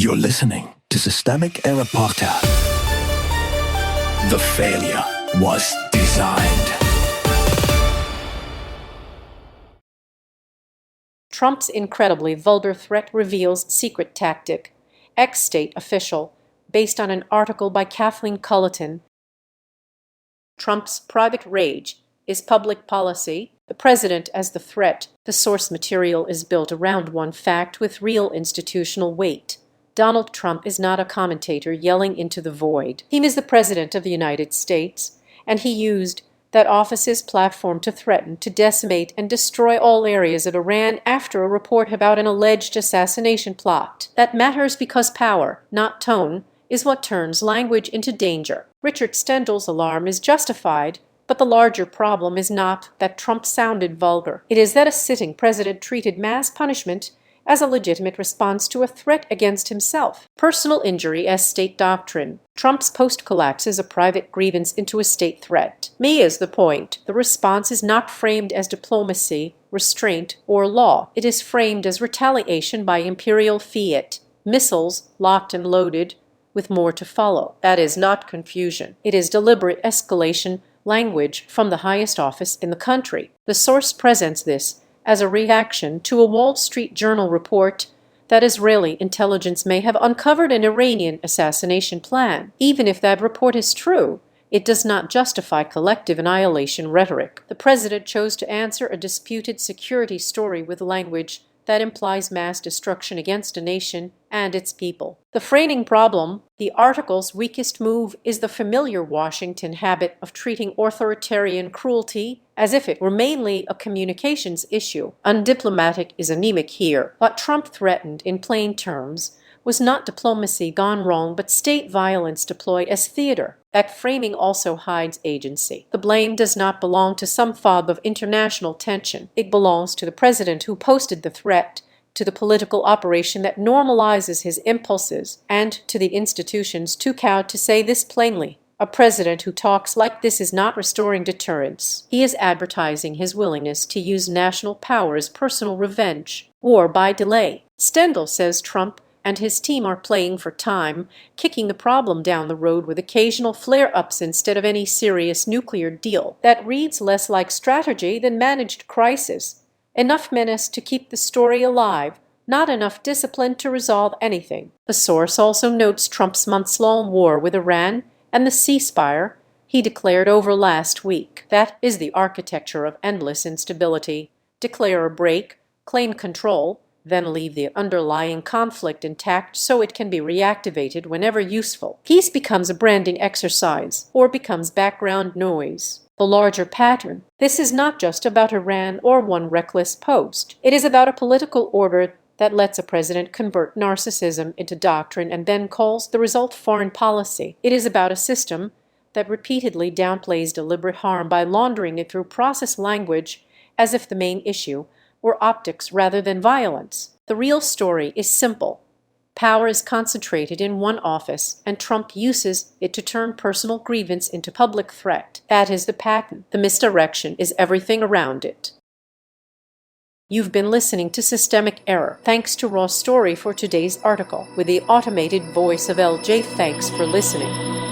You're listening to Systemic Error Podcast. The failure was designed. Trump's incredibly vulgar threat reveals secret tactic. Ex-state official, based on an article by Kathleen Culleton. Trump's private rage is public policy, the president as the threat. The source material is built around one fact with real institutional weight. Donald Trump is not a commentator yelling into the void. He is the President of the United States, and he used that office's platform to threaten to decimate and destroy all areas of Iran after a report about an alleged assassination plot. That matters because power, not tone, is what turns language into danger. Richard Stengel's alarm is justified, but the larger problem is not that Trump sounded vulgar. It is that a sitting president treated mass punishment as a legitimate response to a threat against himself. Personal injury as state doctrine. Trump's post collapses a private grievance into a state threat. Me is the point. The response is not framed as diplomacy, restraint, or law. It is framed as retaliation by imperial fiat, missiles locked and loaded, with more to follow. That is not confusion. It is deliberate escalation language from the highest office in the country. The source presents this as a reaction to a Wall Street Journal report that Israeli intelligence may have uncovered an Iranian assassination plan. Even if that report is true, it does not justify collective annihilation rhetoric. The president chose to answer a disputed security story with language that implies mass destruction against a nation and its people. The framing problem, the article's weakest move, is the familiar Washington habit of treating authoritarian cruelty as if it were mainly a communications issue. Undiplomatic is anemic here. What Trump threatened, in plain terms, was not diplomacy gone wrong, but state violence deployed as theater. That framing also hides agency. The blame does not belong to some fob of international tension. It belongs to the president who posted the threat, to the political operation that normalizes his impulses, and to the institutions too cowed to say this plainly. A president who talks like this is not restoring deterrence. He is advertising his willingness to use national power as personal revenge, or by delay. Stengel says Trump and his team are playing for time, kicking the problem down the road with occasional flare-ups instead of any serious nuclear deal. That reads less like strategy than managed crisis. Enough menace to keep the story alive, not enough discipline to resolve anything. The source also notes Trump's months-long war with Iran and the ceasefire he declared over last week. That is the architecture of endless instability. Declare a break, claim control, then leave the underlying conflict intact so it can be reactivated whenever useful. Peace becomes a branding exercise, or becomes background noise. The larger pattern. This is not just about Iran or one reckless post. It is about a political order that lets a president convert narcissism into doctrine and then calls the result foreign policy. It is about a system that repeatedly downplays deliberate harm by laundering it through process language as if the main issue were optics rather than violence. The real story is simple. Power is concentrated in one office, and Trump uses it to turn personal grievance into public threat. That is the pattern. The misdirection is everything around it. You've been listening to Systemic Error. Thanks to Raw Story for today's article, with the automated voice of LJ. Thanks for listening.